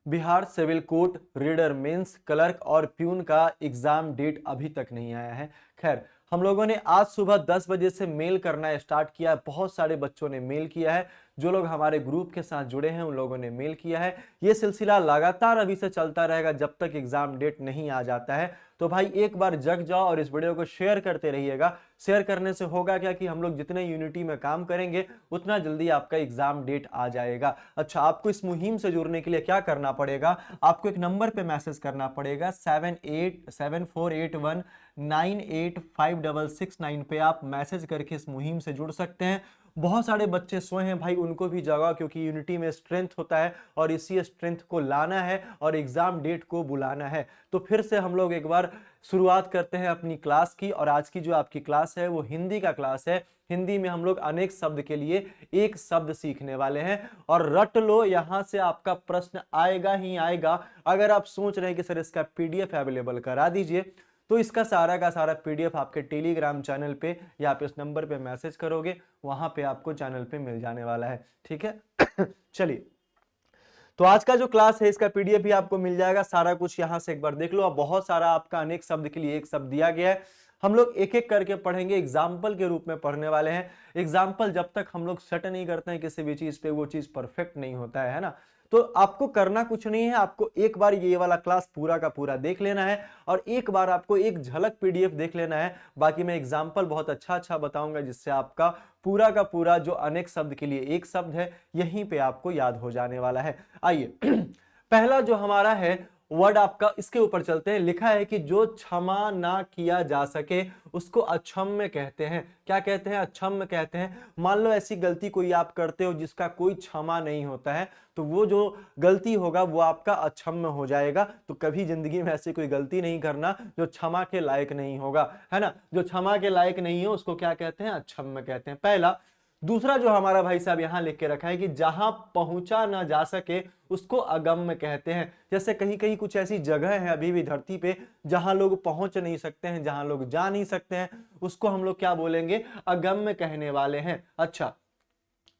Bihar civil court reader mains clerk और peon का exam date अभी तक नहीं आया है। खैर, हम लोगों ने आज सुबह 10 बजे से मेल करना स्टार्ट किया। बहुत सारे बच्चों ने मेल किया है। जो लोग हमारे ग्रुप के साथ जुड़े हैं उन लोगों ने मेल किया है। ये सिलसिला लगातार अभी से चलता रहेगा जब तक एग्जाम डेट नहीं आ जाता है। तो भाई एक बार जग जाओ और इस वीडियो को शेयर करते रहिएगा। शेयर करने से होगा क्या कि हम लोग जितने यूनिटी में काम करेंगे उतना जल्दी आपका एग्जाम डेट आ जाएगा। अच्छा, आपको इस मुहिम से जुड़ने के लिए क्या करना पड़ेगा? आपको एक नंबर पे मैसेज करना पड़ेगा 787481985669 पे। आप मैसेज करके इस मुहिम से जुड़ सकते हैं। बहुत सारे बच्चे सोए हैं भाई, उनको भी जगाओ, क्योंकि यूनिटी में स्ट्रेंथ होता है और इसी स्ट्रेंथ को लाना है और एग्जाम डेट को बुलाना है। तो फिर से हम लोग एक बार शुरुआत करते हैं अपनी क्लास की। और आज की जो आपकी क्लास है वो हिंदी का क्लास है। हिंदी में हम लोग अनेक शब्द के लिए एक शब्द सीखने वाले हैं। और रट लो, यहां से आपका प्रश्न आएगा ही आएगा। अगर आप सोच रहे हैं कि सर इसका पीडीएफ अवेलेबल करा दीजिए, तो इसका सारा का सारा पीडीएफ आपके टेलीग्राम चैनल पे या आप इस नंबर पे मैसेज करोगे, वहां पे आपको चैनल पे मिल जाने वाला है। ठीक है। चलिए, तो आज का जो क्लास है इसका पीडीएफ भी आपको मिल जाएगा। सारा कुछ यहां से एक बार देख लो। अब बहुत सारा आपका अनेक शब्द के लिए एक शब्द दिया गया है। हम लोग एक एक करके पढ़ेंगे, एग्जाम्पल के रूप में पढ़ने वाले हैं। एग्जाम्पल जब तक हम लोग सेट नहीं करते हैं किसी भी चीज पे, वो चीज परफेक्ट नहीं होता है ना। तो आपको करना कुछ नहीं है, आपको एक बार ये वाला क्लास पूरा का पूरा देख लेना है और एक बार आपको एक झलक पीडीएफ देख लेना है। बाकी मैं एग्जाम्पल बहुत अच्छा अच्छा बताऊंगा जिससे आपका पूरा का पूरा जो अनेक शब्द के लिए एक शब्द है यहीं पे आपको याद हो जाने वाला है। आइए, पहला जो हमारा है वर्ड आपका, इसके ऊपर चलते हैं। लिखा है कि जो क्षमा ना किया जा सके उसको अक्षम्य कहते हैं। क्या कहते हैं? अक्षम्य कहते हैं। मान लो ऐसी गलती कोई आप करते हो जिसका कोई क्षमा नहीं होता है, तो वो जो गलती होगा वो आपका अक्षम्य हो जाएगा। तो कभी जिंदगी में ऐसी कोई गलती नहीं करना जो क्षमा के लायक नहीं होगा, है ना। जो क्षमा के लायक नहीं हो उसको क्या कहते हैं? अक्षम्य कहते हैं, पहला। दूसरा जो हमारा भाई साहब यहां लिख के रखा है कि जहां पहुंचा ना जा सके उसको अगम्य कहते हैं। जैसे कहीं कहीं कुछ ऐसी जगह है अभी भी धरती पे जहां लोग पहुंच नहीं सकते हैं, जहां लोग जा नहीं सकते हैं, उसको हम लोग क्या बोलेंगे? अगम्य कहने वाले हैं। अच्छा,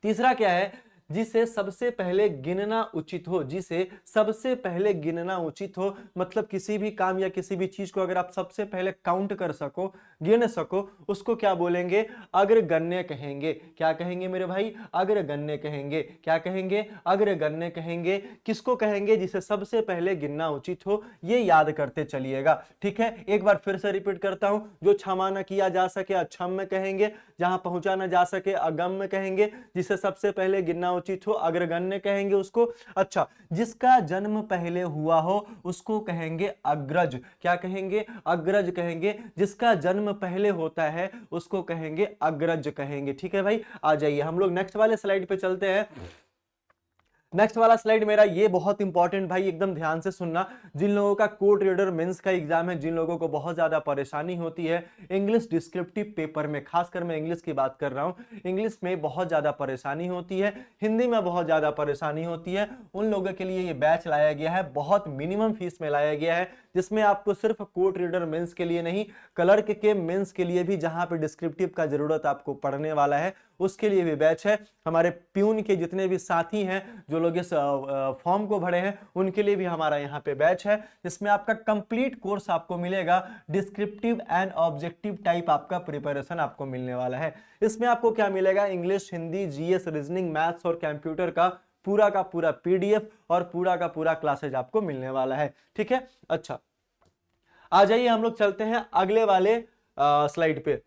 तीसरा क्या है? जिसे सबसे पहले गिनना उचित हो। जिसे सबसे पहले गिनना उचित हो मतलब किसी भी काम या किसी भी चीज को अगर आप सबसे पहले काउंट कर सको, गिन सको, उसको क्या बोलेंगे? अग्रगण्य कहेंगे। क्या कहेंगे मेरे भाई? अग्रगण्य कहेंगे। क्या कहेंगे? अग्रगण्य कहेंगे। किसको कहेंगे? जिसे सबसे पहले गिनना उचित हो। ये याद करते चलिएगा, ठीक है। एक बार फिर से रिपीट करता हूं। जो क्षमा न किया जा सके अक्षम्य कहेंगे, जहां पहुंचा न जा सके अगम्य कहेंगे, जिसे सबसे पहले गिनना उचित हो अग्रगण्य कहेंगे उसको। अच्छा, जिसका जन्म पहले हुआ हो उसको कहेंगे अग्रज। क्या कहेंगे? अग्रज कहेंगे। जिसका जन्म पहले होता है उसको कहेंगे अग्रज कहेंगे। ठीक है भाई, आ जाइए हम लोग नेक्स्ट वाले स्लाइड पे चलते हैं। नेक्स्ट वाला स्लाइड मेरा ये बहुत इंपॉर्टेंट भाई, एकदम ध्यान से सुनना। जिन लोगों का कोर्ट रीडर मेंस का एग्जाम है, जिन लोगों को बहुत ज्यादा परेशानी होती है इंग्लिश डिस्क्रिप्टिव पेपर में, खासकर मैं इंग्लिश की बात कर रहा हूं, इंग्लिश में बहुत ज्यादा परेशानी होती है, हिंदी में बहुत ज्यादा परेशानी होती है, उन लोगों के लिए ये बैच लाया गया है। बहुत मिनिमम फीस में लाया गया है, जिसमें आपको सिर्फ कोर्ट रीडर मेंस के लिए नहीं, क्लर्क के मेंस के लिए भी, जहां पे डिस्क्रिप्टिव का जरूरत आपको पड़ने वाला है उसके लिए भी बैच है। हमारे प्यून के जितने भी साथी हैं जो लोग इस फॉर्म को भरे हैं उनके लिए भी हमारा यहाँ पे बैच है, जिसमें आपका कंप्लीट कोर्स आपको मिलेगा। डिस्क्रिप्टिव एंड ऑब्जेक्टिव टाइप आपका प्रिपरेशन आपको मिलने वाला है। इसमें आपको क्या मिलेगा? English, Hindi, GS, reasoning, maths और कंप्यूटर का पूरा पीडीएफ और पूरा का पूरा क्लासेज आपको मिलने वाला है। ठीक है। अच्छा, आ जाइए हम लोग चलते हैं अगले वाले स्लाइड पे।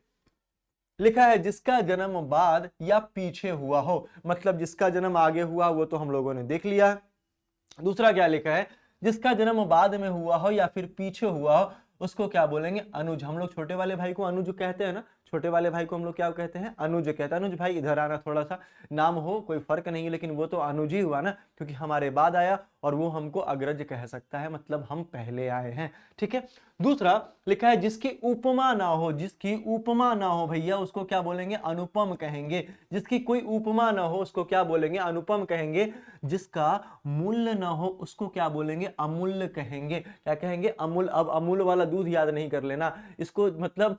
लिखा है जिसका जन्म बाद या पीछे हुआ हो, मतलब जिसका जन्म आगे हुआ वो तो हम लोगों ने देख लिया। दूसरा क्या लिखा है? जिसका जन्म बाद में हुआ हो या फिर पीछे हुआ हो उसको क्या बोलेंगे? अनुज। हम लोग छोटे वाले भाई को अनुज कहते हैं ना, छोटे वाले भाई को हम लोग क्या कहते हैं? अनुज कहते हैं। अनुज भाई इधर आना, थोड़ा सा नाम हो कोई फर्क नहीं है, लेकिन वो तो अनुज ही हुआ ना, क्योंकि हमारे बाद आया और वो हमको अग्रज कह सकता है, मतलब हम पहले आए हैं। ठीक है। दूसरा लिखा है जिसकी उपमा ना हो। जिसकी उपमा ना हो भैया उसको क्या बोलेंगे? अनुपम कहेंगे। जिसकी कोई उपमा ना हो उसको क्या बोलेंगे? अनुपम कहेंगे। जिसका मूल्य ना हो उसको क्या बोलेंगे? अमूल्य कहेंगे। क्या कहेंगे? अमूल। अब अमूल वाला दूध याद नहीं कर लेना इसको, मतलब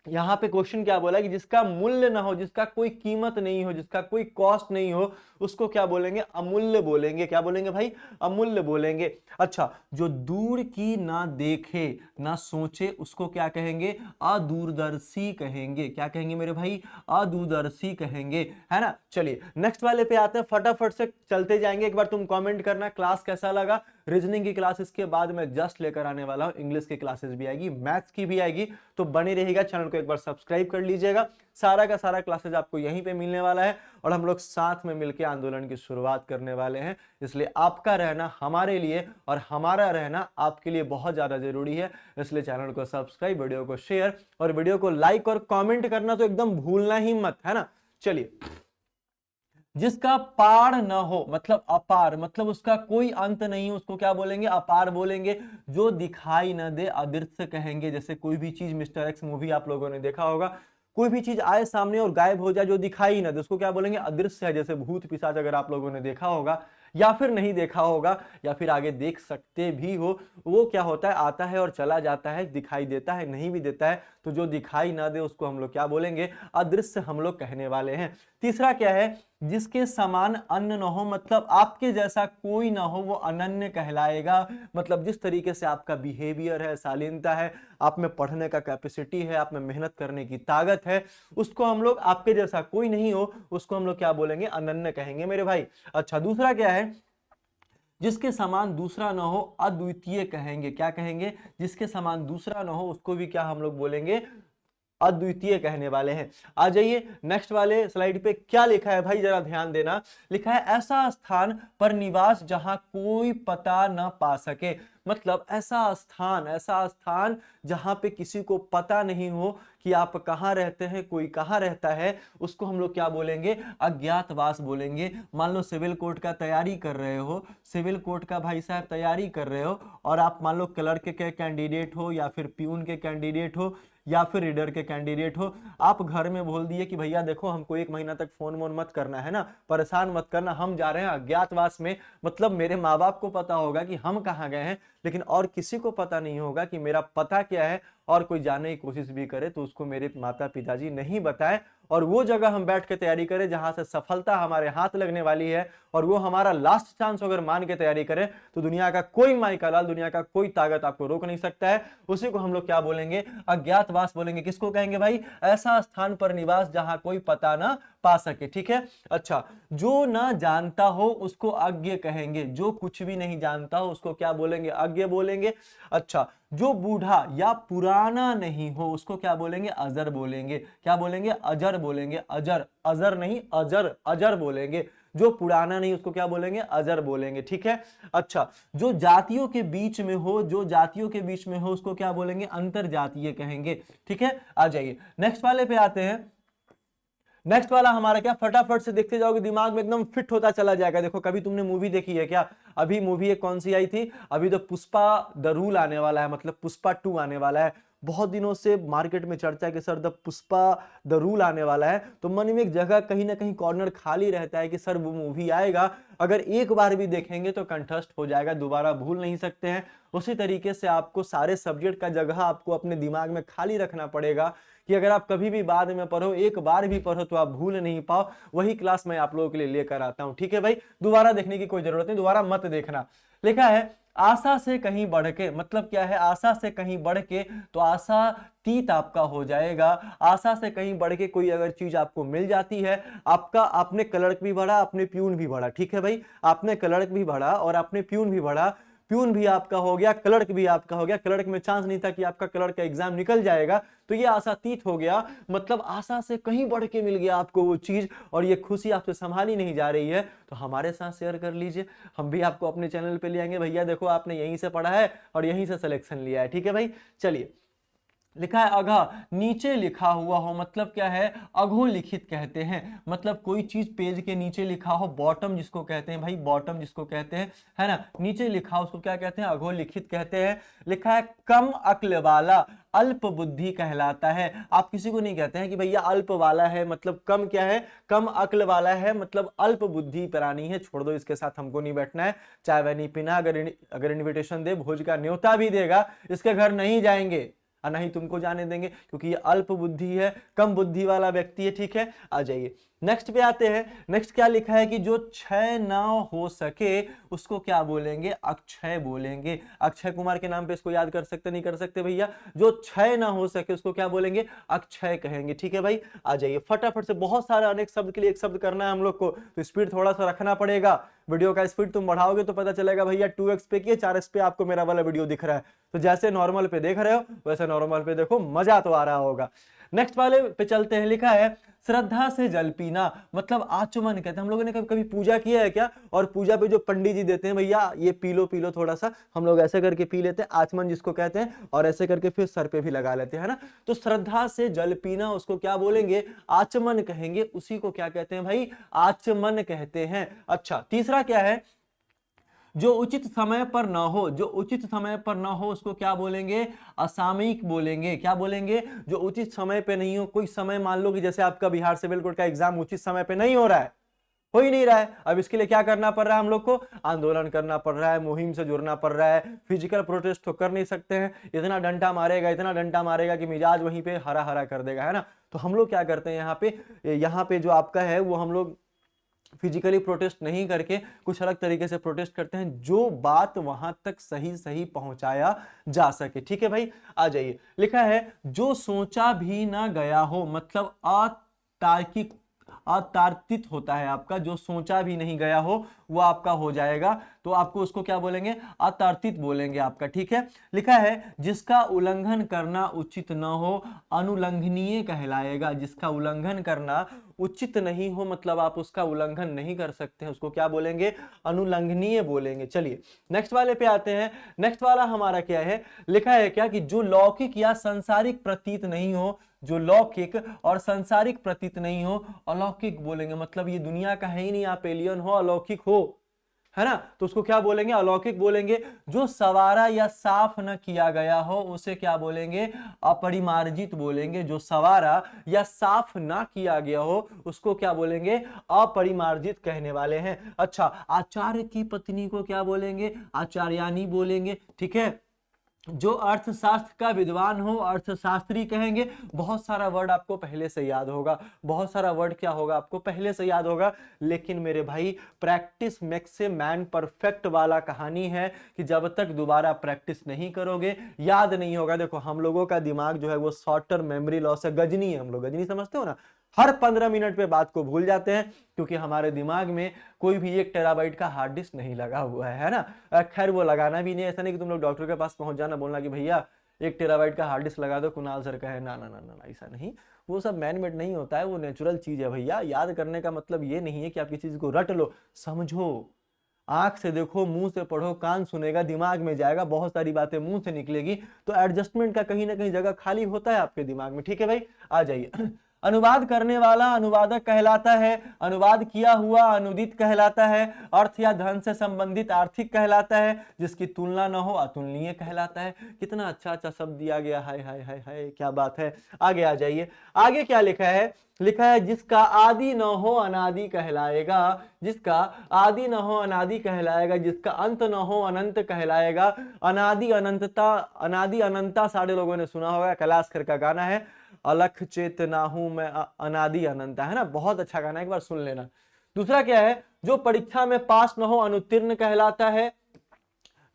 यहाँ पे क्वेश्चन क्या बोला कि जिसका मूल्य ना हो, जिसका कोई कीमत नहीं हो, जिसका कोई कॉस्ट नहीं हो, उसको क्या बोलेंगे? अमूल्य बोलेंगे। क्या बोलेंगे भाई? अमूल्य बोलेंगे। अच्छा, जो दूर की ना देखे ना सोचे उसको क्या कहेंगे? अदूरदर्शी कहेंगे। क्या कहेंगे मेरे भाई? अदूरदर्शी कहेंगे, है ना। चलिए नेक्स्ट वाले पे आते हैं, फटाफट से चलते जाएंगे। एक बार तुम कमेंट करना क्लास कैसा लगा। रीजनिंग की क्लासेस के बाद मैं जस्ट लेकर आने वाला हूं, इंग्लिश की क्लासेस भी आएगी, मैथ्स की भी आएगी, तो बने रहेगा। चैनल को एक बार सब्सक्राइब कर लीजिएगा। सारा का सारा क्लासेस आपको यहीं पे मिलने वाला है और हम लोग साथ में मिलकर आंदोलन की शुरुआत करने वाले हैं। इसलिए आपका रहना हमारे लिए और हमारा रहना आपके लिए बहुत ज्यादा जरूरी है। इसलिए चैनल को सब्सक्राइब, वीडियो को शेयर और वीडियो को लाइक और कमेंट करना तो एकदम भूलना ही मत, है ना। चलिए, जिसका पार न हो मतलब अपार, मतलब उसका कोई अंत नहीं हो, उसको क्या बोलेंगे? अपार बोलेंगे। जो दिखाई न दे अदृश्य कहेंगे। जैसे कोई भी चीज, मिस्टर एक्स मूवी आप लोगों ने देखा होगा, कोई भी चीज आए सामने और गायब हो जाए, जो दिखाई न दे, उसको क्या बोलेंगे? अदृश्य है। जैसे भूत पिशाच अगर आप लोगों ने देखा होगा या फिर नहीं देखा होगा या फिर आगे देख सकते भी हो, वो क्या होता है? आता है और चला जाता है, दिखाई देता है, नहीं भी देता है। तो जो दिखाई ना दे उसको हम लोग क्या बोलेंगे? अदृश्य हम लोग कहने वाले हैं। तीसरा क्या है? जिसके समान अन्न न हो, मतलब आपके जैसा कोई ना हो, वो अनन्य कहलाएगा। मतलब जिस तरीके से आपका बिहेवियर है, शालीनता है, आप में पढ़ने का कैपेसिटी है, आप में मेहनत करने की ताकत है, उसको हम लोग, आपके जैसा कोई नहीं हो उसको हम लोग क्या बोलेंगे? अनन्य कहेंगे मेरे भाई। अच्छा, दूसरा क्या है? जिसके समान दूसरा न हो अद्वितीय कहेंगे। क्या कहेंगे? जिसके समान दूसरा न हो उसको भी क्या हम लोग बोलेंगे? अद्वितीय कहने वाले हैं। आ जाइए नेक्स्ट वाले स्लाइड पे, क्या लिखा है भाई? जरा ध्यान देना। लिखा है ऐसा स्थान पर निवास जहां कोई पता न पा सके। मतलब ऐसा स्थान जहां पे किसी को पता नहीं हो कि आप कहां रहते हैं, कोई कहां रहता है, उसको हम लोग क्या बोलेंगे? अज्ञातवास बोलेंगे। मान लो सिविल कोर्ट का तैयारी कर रहे हो, सिविल कोर्ट का भाई साहब तैयारी कर रहे हो, और आप मान लो क्लर्क के कैंडिडेट हो या फिर प्यून के कैंडिडेट हो या फिर रीडर के कैंडिडेट हो। आप घर में बोल दिए कि भैया देखो हमको 1 महीना तक फोन वोन मत करना, है ना, परेशान मत करना, हम जा रहे हैं अज्ञातवास में। मतलब मेरे माँ बाप को पता होगा कि हम कहाँ गए हैं, लेकिन और किसी को पता नहीं होगा कि मेरा पता क्या है, और कोई जानने की कोशिश भी करे तो उसको मेरे माता पिताजी नहीं बताए, और वो जगह हम बैठ के तैयारी करें जहां से सफलता हमारे हाथ लगने वाली है, और वो हमारा लास्ट चांस अगर मान के तैयारी करें, तो दुनिया का कोई माई का लाल, दुनिया का कोई ताकत आपको रोक नहीं सकता है। उसी को हम लोग क्या बोलेंगे? अज्ञातवास बोलेंगे। किसको कहेंगे भाई? ऐसा स्थान पर निवास जहां कोई पता ना पा सके। ठीक है। अच्छा, जो ना जानता हो उसको अज्ञ कहेंगे। जो कुछ भी नहीं जानता हो उसको क्या बोलेंगे? अज्ञ बोलेंगे। अच्छा, जो बूढ़ा या पुराना नहीं हो उसको क्या बोलेंगे? अजर बोलेंगे। क्या बोलेंगे? अजर बोलेंगे। अजर, अजर नहीं, अजर, अजर बोलेंगे। जो पुराना नहीं उसको क्या बोलेंगे? अजर बोलेंगे। ठीक है। अच्छा, जो जातियों के बीच में हो, जो जातियों के बीच में हो उसको क्या बोलेंगे? अंतर जातीय कहेंगे। ठीक है। आ जाइए नेक्स्ट वाले पे आते हैं। नेक्स्ट वाला हमारा क्या, फटाफट से देखते जाओगे, दिमाग में एकदम फिट होता चला जाएगा। देखो, कभी तुमने मूवी देखी है क्या? अभी मूवी एक कौन सी आई थी? अभी तो पुष्पा द रूल आने वाला है, मतलब पुष्पा 2 आने वाला है। बहुत दिनों से मार्केट में चर्चा है कि sir the Pushpa the rule आने वाला है, तो मन में एक जगह कहीं ना कहीं कॉर्नर खाली रहता है कि सर वो मूवी आएगा, अगर एक बार भी देखेंगे तो कंठस्थ हो जाएगा, दोबारा भूल नहीं सकते हैं। उसी तरीके से आपको सारे सब्जेक्ट का जगह आपको अपने दिमाग में खाली रखना पड़ेगा कि अगर आप कभी भी बाद में पढ़ो, एक बार भी पढ़ो तो आप भूल नहीं पाओ। वही क्लास मैं आप लोगों के लिए लेकर आता हूं। ठीक है भाई, दोबारा देखने की कोई जरूरत नहीं, दोबारा मत देखना। लिखा है आशा से कहीं बढ़ के, मतलब क्या है? आशा से कहीं बढ़ के, तो आशा तीत आपका हो जाएगा। आशा से कहीं बढ़ के कोई अगर चीज आपको मिल जाती है, आपका, आपने क्लर्क भी भरा, आपने प्यून भी भरा। ठीक है भाई, आपने क्लर्क भी भरा और आपने प्यून भी भरा, प्यून भी आपका हो गया, क्लर्क भी आपका हो गया। क्लर्क में चांस नहीं था कि आपका क्लर्क का एग्जाम निकल जाएगा, तो ये आशातीत हो गया। मतलब आशा से कहीं बढ़ के मिल गया आपको वो चीज, और ये खुशी आपसे संभाली नहीं जा रही है, तो हमारे साथ शेयर कर लीजिए, हम भी आपको अपने चैनल पे ले आएंगे। भैया देखो आपने यहीं से पढ़ा है और यहीं से सिलेक्शन लिया है। ठीक है भाई। चलिए, लिखा है अघा, नीचे लिखा हुआ हो, मतलब क्या है? अधोलिखित कहते हैं। मतलब कोई चीज पेज के नीचे लिखा हो, बॉटम जिसको कहते हैं भाई, बॉटम जिसको कहते हैं, है ना, नीचे लिखा हो उसको क्या कहते हैं? अधोलिखित कहते हैं। लिखा है कम अक्ल वाला अल्प बुद्धि कहलाता है। आप किसी को नहीं कहते हैं कि भैया अल्प वाला है, मतलब कम क्या है? कम अक्ल वाला है, मतलब अल्प बुद्धि प्राणी है। छोड़ दो, इसके साथ हमको नहीं बैठना है, चाय वह नहीं पीना। अगर इनविटेशन दे, भोज का न्योता भी देगा, इसके घर नहीं जाएंगे। और ना ही तुमको जाने देंगे, क्योंकि ये अल्प बुद्धि है, कम बुद्धि वाला व्यक्ति है। ठीक है, आ जाइए नेक्स्ट पे आते हैं। नेक्स्ट क्या लिखा है कि जो क्षय ना हो सके उसको क्या बोलेंगे, अक्षय बोलेंगे। अक्षय कुमार के नाम पे इसको याद कर सकते नहीं कर सकते भैया, जो क्षय ना हो सके उसको क्या बोलेंगे, अक्षय कहेंगे। ठीक है भाई, आ जाइए फटाफट से, बहुत सारा अनेक शब्द के लिए एक शब्द करना है हम लोग को, तो स्पीड थोड़ा सा रखना पड़ेगा। वीडियो का स्पीड तुम बढ़ाओगे तो पता चलेगा भैया 2x पे किए 4x पे आपको मेरा वाला वीडियो दिख रहा है, तो जैसे नॉर्मल पे देख रहे हो वैसे नॉर्मल पे देखो, मजा तो आ रहा होगा। नेक्स्ट वाले पे चलते हैं। लिखा है श्रद्धा से जल पीना, मतलब आचमन कहते हैं। हम लोगों ने कभी कभी पूजा किया है क्या, और पूजा पे जो पंडित जी देते हैं भैया ये पी लो थोड़ा सा, हम लोग ऐसे करके पी लेते हैं, आचमन जिसको कहते हैं, और ऐसे करके फिर सर पे भी लगा लेते हैं, है ना। तो श्रद्धा से जल पीना उसको क्या बोलेंगे, आचमन कहेंगे। उसी को क्या कहते हैं भाई, आचमन कहते हैं। अच्छा, तीसरा क्या है, जो उचित समय पर ना हो, जो उचित समय पर ना हो उसको क्या बोलेंगे, असामयिक बोलेंगे। क्या बोलेंगे, जो उचित समय पे नहीं हो। कोई समय मान लो कि जैसे आपका बिहार सिविल कोड का एग्जाम उचित समय पे नहीं हो रहा है, हो ही नहीं रहा है, अब इसके लिए क्या करना पड़ रहा है हम लोग को, आंदोलन करना पड़ रहा है, मुहिम से जुड़ना पड़ रहा है। फिजिकल प्रोटेस्ट तो कर नहीं सकते हैं, इतना डंडा मारेगा, इतना डंडा मारेगा कि मिजाज वहीं पे हरा हरा कर देगा, है ना। तो हम लोग क्या करते हैं यहाँ पे जो आपका है वो हम लोग फिजिकली प्रोटेस्ट नहीं करके कुछ अलग तरीके से प्रोटेस्ट करते हैं, जो बात वहां तक सही सही पहुंचाया जा सके। ठीक है भाई, आ जाइए। लिखा है जो सोचा भी ना गया हो, मतलब अतार्किक, अतार्कित होता है आपका, जो सोचा भी नहीं गया हो वो आपका हो जाएगा, तो आपको उसको क्या बोलेंगे, अतार्कित बोलेंगे आपका। ठीक है, लिखा है जिसका उल्लंघन करना उचित न हो अनुलंघनीय कहलाएगा। जिसका उल्लंघन करना उचित नहीं हो, मतलब आप उसका उल्लंघन नहीं कर सकते हैं, उसको क्या बोलेंगे, अनुलंघनीय बोलेंगे। चलिए नेक्स्ट वाले पे आते हैं। नेक्स्ट वाला हमारा क्या है, लिखा है क्या कि जो लौकिक या सांसारिक प्रतीत नहीं हो, जो लौकिक और सांसारिक प्रतीत नहीं हो, अलौकिक बोलेंगे। मतलब ये दुनिया का है ही नहीं, आप एलियन हो, अलौकिक हो, है ना, तो उसको क्या बोलेंगे, अलौकिक बोलेंगे। जो सवारा या साफ न किया गया हो उसे क्या बोलेंगे, अपरिमार्जित बोलेंगे। जो सवारा या साफ ना किया गया हो उसको क्या बोलेंगे, अपरिमार्जित कहने वाले हैं। अच्छा, आचार्य की पत्नी को क्या बोलेंगे, आचार्यानी बोलेंगे। ठीक है, जो अर्थशास्त्र का विद्वान हो अर्थशास्त्री कहेंगे। बहुत सारा वर्ड आपको पहले से याद होगा, बहुत सारा वर्ड क्या होगा आपको पहले से याद होगा, लेकिन मेरे भाई practice makes a man perfect वाला कहानी है कि जब तक दोबारा प्रैक्टिस नहीं करोगे याद नहीं होगा। देखो हम लोगों का दिमाग जो है वो शॉर्ट टर्म मेमोरी लॉस है, गजनी है, हम लोग गजनी समझते हो ना, हर 15 मिनट पे बात को भूल जाते हैं, क्योंकि हमारे दिमाग में कोई भी 1 टेराबाइट का हार्ड डिस्क नहीं लगा हुआ है ना। खैर वो लगाना भी नहीं, ऐसा नहीं कि तुम लोग डॉक्टर के पास पहुंच जाना, बोलना कि भैया 1 टेराबाइट का हार्ड डिस्क लगा दो, कुणाल सर का है, ना ना ना ना, ऐसा नहीं। वो सब मैन मेड नहीं होता है, वो नेचुरल चीज है भैया। याद करने का मतलब ये नहीं है कि आप किसी चीज को रट लो, समझो, आंख से देखो, मुंह से पढ़ो, कान सुनेगा, दिमाग में जाएगा, बहुत सारी बातें मुंह से निकलेगी, तो एडजस्टमेंट का कहीं ना कहीं जगह खाली होता है आपके दिमाग में। ठीक है भाई, आ जाइए। अनुवाद करने वाला अनुवादक कहलाता है, अनुवाद किया हुआ अनुदित कहलाता है, अर्थ या धन से संबंधित आर्थिक कहलाता है, जिसकी तुलना न हो अतुलनीय कहलाता है। कितना अच्छा अच्छा शब्द दिया गया, हाय हाय हाय हाय, क्या बात है। आगे आ जाइए, आगे क्या लिखा है, लिखा है जिसका आदि न हो अनादि कहलाएगा, जिसका आदि न हो अनादि कहलाएगा, जिसका अंत न हो अनंत कहलाएगा। अनादि अनंतता, अनादि अनंता सारे लोगों ने सुना होगा, कैलाश खेर का गाना है, अलख चेतना हूं मैं अनादि अनंता, है ना, बहुत अच्छा गाना, एक बार सुन लेना। दूसरा क्या है, जो परीक्षा में पास न हो अनुत्तीर्ण कहलाता है,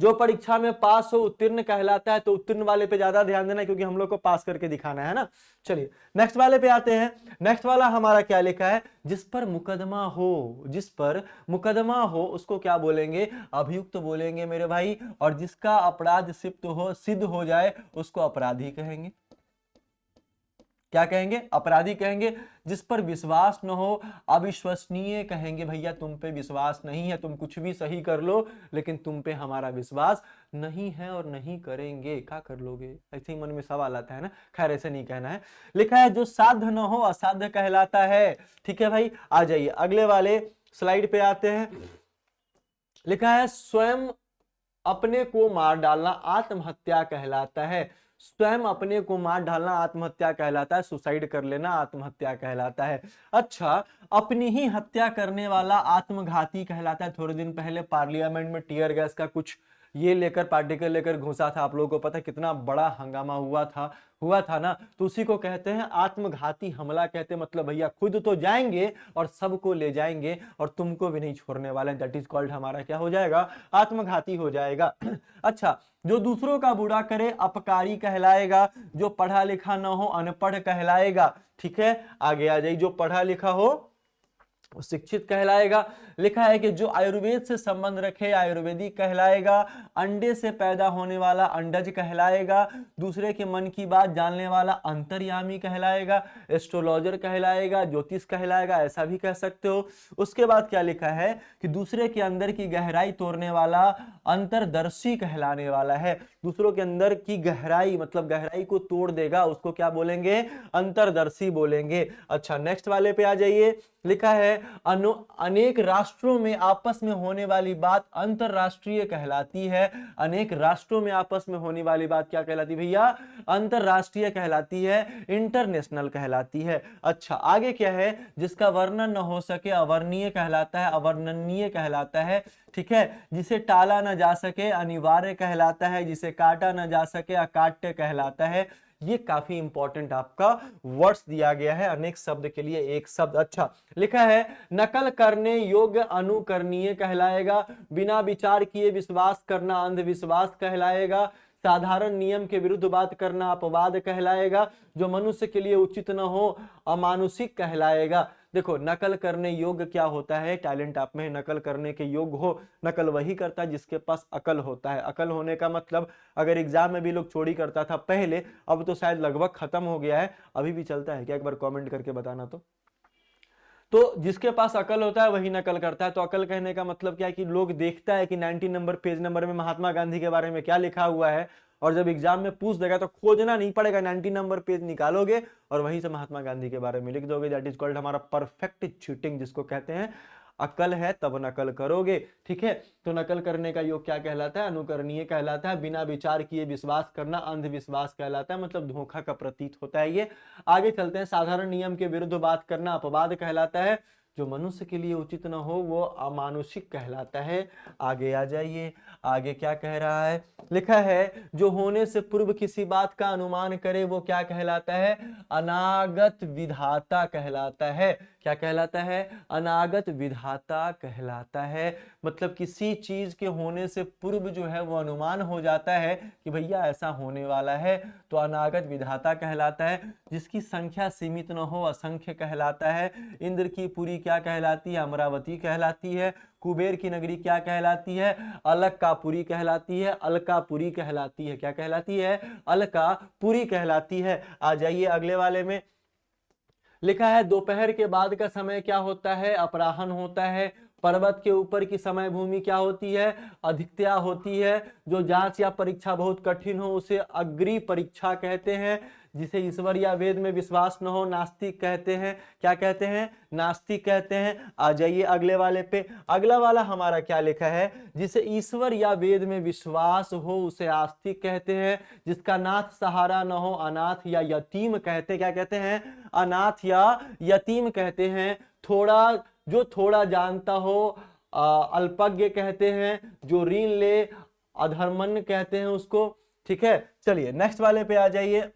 जो परीक्षा में पास हो उत्तीर्ण कहलाता है। तो उत्तीर्ण वाले पे ज्यादा ध्यान देना, क्योंकि हम लोग को पास करके दिखाना है ना। चलिए नेक्स्ट वाले पे आते हैं। नेक्स्ट वाला हमारा क्या लिखा है, जिस पर मुकदमा हो, जिस पर मुकदमा हो उसको क्या बोलेंगे, अभियुक्त बोलेंगे मेरे भाई। और जिसका अपराध सिद्ध हो जाए उसको अपराधी कहेंगे। क्या कहेंगे, अपराधी कहेंगे। जिस पर विश्वास न हो अविश्वसनीय कहेंगे। भैया तुम पे विश्वास नहीं है, तुम कुछ भी सही कर लो, लेकिन तुम पे हमारा विश्वास नहीं है और नहीं करेंगे, क्या कर लोगे, ऐसे ही मन में सवाल आता है ना। खैर ऐसे नहीं कहना है। लिखा है जो साध्य न हो असाध्य कहलाता है। ठीक है भाई, आ जाइए अगले वाले स्लाइड पे आते हैं। लिखा है स्वयं अपने को मार डालना आत्महत्या कहलाता है। स्वयं अपने को मार डालना आत्महत्या कहलाता है, सुसाइड कर लेना आत्महत्या कहलाता है। अच्छा, अपनी ही हत्या करने वाला आत्मघाती कहलाता है। थोड़े दिन पहले पार्लियामेंट में टीयर गैस का कुछ ये लेकर पार्टिकल लेकर घुसा था, आप लोगों को पता है कितना बड़ा हंगामा हुआ था ना। तो उसी को कहते हैं आत्मघाती हमला कहते हैं, मतलब भैया खुद तो जाएंगे और सबको ले जाएंगे और तुमको भी नहीं छोड़ने वाले। दैट इज कॉल्ड हमारा क्या हो जाएगा, आत्मघाती हो जाएगा। अच्छा, जो दूसरों का बुरा करे अपकारी कहलाएगा, जो पढ़ा लिखा ना हो अनपढ़ कहलाएगा। ठीक है, आगे आ जाइए, जो पढ़ा लिखा हो शिक्षित कहलाएगा। लिखा है कि जो आयुर्वेद से संबंध रखे आयुर्वेदिक कहलाएगा, अंडे से पैदा होने वाला अंडज कहलाएगा, दूसरे के मन की बात जानने वाला अंतर्यामी कहलाएगा, एस्ट्रोलॉजर कहलाएगा, ज्योतिष कहलाएगा, ऐसा भी कह सकते हो। उसके बाद क्या लिखा है कि दूसरे के अंदर की गहराई तोड़ने वाला अंतरदर्शी कहलाने वाला है। दूसरों के अंदर की गहराई मतलब गहराई को तोड़ देगा, उसको क्या बोलेंगे, अंतरदर्शी बोलेंगे। अच्छा, नेक्स्ट वाले पे आ जाइए। लिखा है अनेक राष्ट्रों में आपस में होने वाली बात अंतरराष्ट्रीय कहलाती है। अनेक राष्ट्रों में आपस में होने वाली बात क्या कहलाती है भैया, अंतरराष्ट्रीय कहलाती है, इंटरनेशनल कहलाती है। अच्छा, आगे क्या है, जिसका वर्णन न हो सके अवर्णनीय कहलाता है, अवर्णनीय कहलाता है। ठीक है, जिसे टाला न जा सके अनिवार्य कहलाता है, जिसे काटा न जा सके अकाट्य कहलाता है। ये काफी इंपॉर्टेंट आपका वर्ड्स दिया गया है, अनेक शब्द के लिए एक शब्द। अच्छा, लिखा है नकल करने योग्य अनुकरणीय कहलाएगा, बिना विचार किए विश्वास करना अंधविश्वास कहलाएगा, साधारण नियम के विरुद्ध बात करना अपवाद कहलाएगा, जो मनुष्य के लिए उचित न हो अमानुषिक कहलाएगा। देखो, नकल करने योग्य क्या होता है, टैलेंट आप में नकल करने के योग्य हो। नकल वही करता है जिसके पास अकल होता है। अकल होने का मतलब, अगर एग्जाम में भी लोग चोरी करता था पहले, अब तो शायद लगभग खत्म हो गया है, अभी भी चलता है क्या, एक बार कमेंट करके बताना। तो जिसके पास अकल होता है वही नकल करता है। तो अकल कहने का मतलब क्या है कि लोग देखता है कि 19 नंबर पेज नंबर में महात्मा गांधी के बारे में क्या लिखा हुआ है, और जब एग्जाम में पूछ देगा तो खोजना नहीं पड़ेगा, 19 नंबर पेज निकालोगे और वहीं से महात्मा गांधी के बारे में लिख दोगे। दैट इज कॉल्ड हमारा परफेक्ट चीटिंग, जिसको कहते हैं अकल है तब नकल करोगे। ठीक है, तो नकल करने का योग क्या कहलाता है, अनुकरणीय कहलाता है, बिना विचार किए विश्वास करना अंधविश्वास कहलाता है, मतलब धोखा का प्रतीत होता है ये। आगे चलते हैं, साधारण नियम के विरुद्ध बात करना अपवाद कहलाता है, जो मनुष्य के लिए उचित न हो वो अमानुषिक कहलाता है। आगे आ जाइए, आगे क्या कह रहा है, लिखा है जो होने से पूर्व किसी बात का अनुमान करे वो क्या कहलाता है, अनागत विधाता कहलाता है। क्या कहलाता है, अनागत विधाता कहलाता है। मतलब किसी चीज के होने से पूर्व जो है वो अनुमान हो जाता है कि भैया ऐसा होने वाला है, तो अनागत विधाता कहलाता है। जिसकी संख्या सीमित न हो असंख्य कहलाता है। इंद्र की पुरी क्या कहलाती है, अमरावती कहलाती है। कुबेर की नगरी क्या कहलाती है, अलकापुरी कहलाती है, अलकापुरी कहलाती है। क्या कहलाती है, अलकापुरी कहलाती है। आ जाइए अगले वाले में, लिखा है दोपहर के बाद का समय क्या होता है, अपराह्न होता है। पर्वत के ऊपर की समय भूमि क्या होती है, अधिकता होती है। जो जांच या परीक्षा बहुत कठिन हो उसे अग्रि परीक्षा कहते हैं। जिसे ईश्वर या वेद में विश्वास न हो नास्तिक कहते हैं। क्या कहते हैं, नास्तिक कहते हैं। आ जाइए अगले वाले पे, अगला वाला हमारा क्या लिखा है, जिसे ईश्वर या वेद में विश्वास हो उसे आस्तिक कहते हैं। जिसका नाथ सहारा न हो अनाथ या यतीम कहते, क्या कहते हैं, अनाथ या यतीम कहते हैं। जो थोड़ा जानता हो अल्पज्ञ कहते हैं। जो ऋण ले अधर्मण्य कहते हैं उसको। ठीक है, चलिए नेक्स्ट वाले पे आ जाइए।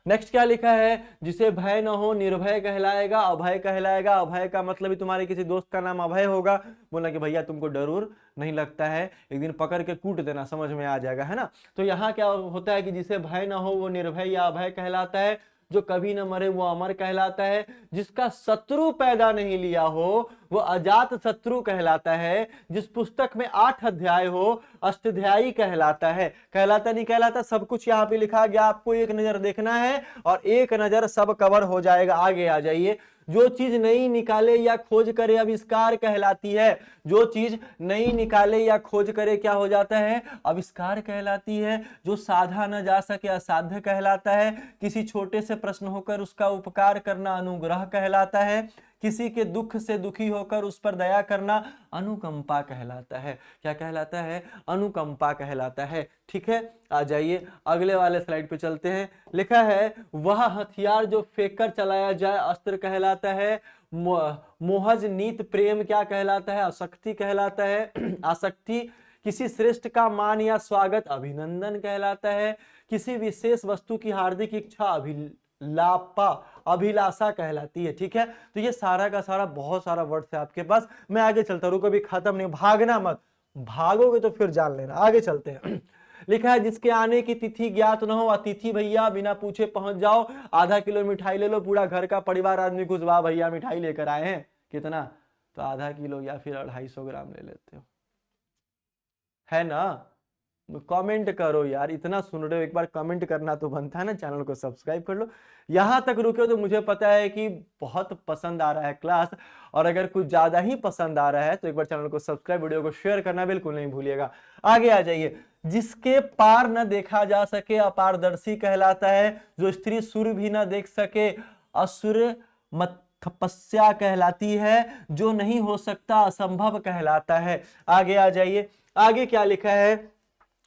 नेक्स्ट क्या लिखा है, जिसे भय न हो निर्भय कहलाएगा, अभय कहलाएगा। अभय का मतलब ही तुम्हारे किसी दोस्त का नाम अभय होगा, बोला कि भैया तुमको डर नहीं लगता है, एक दिन पकड़ के कूट देना, समझ में आ जाएगा, है ना। तो यहाँ क्या होता है कि जिसे भय न हो वो निर्भय या अभय कहलाता है। जो कभी न मरे वो अमर कहलाता है। जिसका शत्रु पैदा नहीं लिया हो वो अजात शत्रु कहलाता है। जिस पुस्तक में 8 अध्याय हो अष्टाध्यायी कहलाता है। कहलाता नहीं कहलाता, सब कुछ यहाँ पे लिखा गया, आपको एक नजर देखना है और एक नजर सब कवर हो जाएगा। आगे आ जाइए, जो चीज नई निकाले या खोज करे आविष्कार कहलाती है। जो चीज नई निकाले या खोज करे क्या हो जाता है, आविष्कार कहलाती है। जो साधा न जा सके असाध्य कहलाता है। किसी छोटे से प्रश्न होकर उसका उपकार करना अनुग्रह कहलाता है। किसी के दुख से दुखी होकर उस पर दया करना अनुकंपा कहलाता है। क्या कहलाता है, अनुकंपा कहलाता है। ठीक है, आ जाइए अगले वाले स्लाइड पे चलते हैं। लिखा है वह हथियार जो फेंक कर चलाया जाए अस्त्र कहलाता है। मोहज नीत प्रेम क्या कहलाता है, आसक्ति कहलाता है। आसक्ति किसी श्रेष्ठ का मान या स्वागत अभिनंदन कहलाता है। किसी विशेष वस्तु की हार्दिक इच्छा अभिलापा अभिलाषा कहलाती है। ठीक है, तो ये सारा का सारा बहुत सारा वर्ड्स है आपके पास। मैं आगे चलता हूं, कभी खत्म नहीं, भागना मत, भागोगे तो फिर जान लेना। आगे चलते हैं। लिखा है जिसके आने की तिथि ज्ञात न हो, अतिथि भैया बिना पूछे पहुंच जाओ, आधा किलो मिठाई ले लो, पूरा घर का परिवार आदमी खुश, वाह भैया मिठाई लेकर आए हैं। कितना? तो आधा किलो या फिर 250 ग्राम ले लेते हो, है ना? कमेंट करो यार, इतना सुन रहे हो, एक बार कमेंट करना तो बनता है ना। चैनल को सब्सक्राइब कर लो। यहां तक रुके हो तो मुझे पता है कि बहुत पसंद आ रहा है क्लास, और अगर कुछ ज्यादा ही पसंद आ रहा है तो एक बार चैनल को सब्सक्राइब, वीडियो को शेयर करना बिल्कुल नहीं भूलिएगा। आगे आ जाइए। जिसके पार न देखा जा सके अपारदर्शी कहलाता है। जो स्त्री सूर्य भी न देख सके असुर मत तपस्या कहलाती है। जो नहीं हो सकता असंभव कहलाता है। आगे आ जाइए। आगे क्या लिखा है?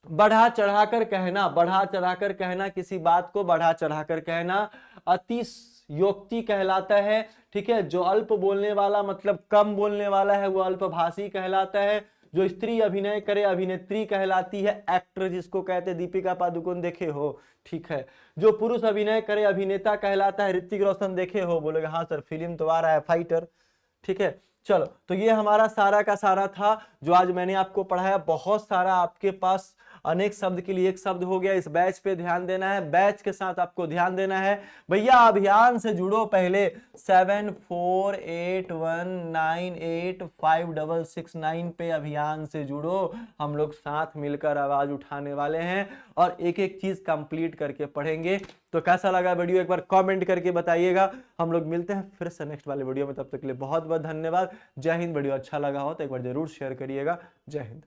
बढ़ा चढ़ाकर कहना, बढ़ा चढ़ाकर कहना, किसी बात को बढ़ा चढ़ाकर कहना अतिशयोक्ति कहलाता है। ठीक है, जो अल्प बोलने वाला मतलब कम बोलने वाला है वो अल्पभाषी कहलाता है। जो स्त्री अभिनय करे अभिनेत्री कहलाती है, एक्टर जिसको कहते हैं, दीपिका पादुकोण देखे हो। ठीक है, जो पुरुष अभिनय करे अभिनेता कहलाता है, ऋतिक रोशन देखे हो? बोलोगे हाँ सर, फिल्म तो आ रहा है फाइटर। ठीक है, चलो, तो ये हमारा सारा का सारा था जो आज मैंने आपको पढ़ाया। बहुत सारा आपके पास अनेक शब्द के लिए एक शब्द हो गया। इस बैच पे ध्यान देना है, बैच के साथ आपको ध्यान देना है। भैया अभियान से जुड़ो, पहले 7481985669 पे अभियान से जुड़ो। हम लोग साथ मिलकर आवाज उठाने वाले हैं और एक एक चीज कंप्लीट करके पढ़ेंगे। तो कैसा लगा वीडियो, एक बार कमेंट करके बताइएगा। हम लोग मिलते हैं फिर से नेक्स्ट वाले वीडियो में, तब तक के लिए बहुत बहुत धन्यवाद। जय हिंद। वीडियो अच्छा लगा हो तो एक बार जरूर शेयर करिएगा। जय हिंद।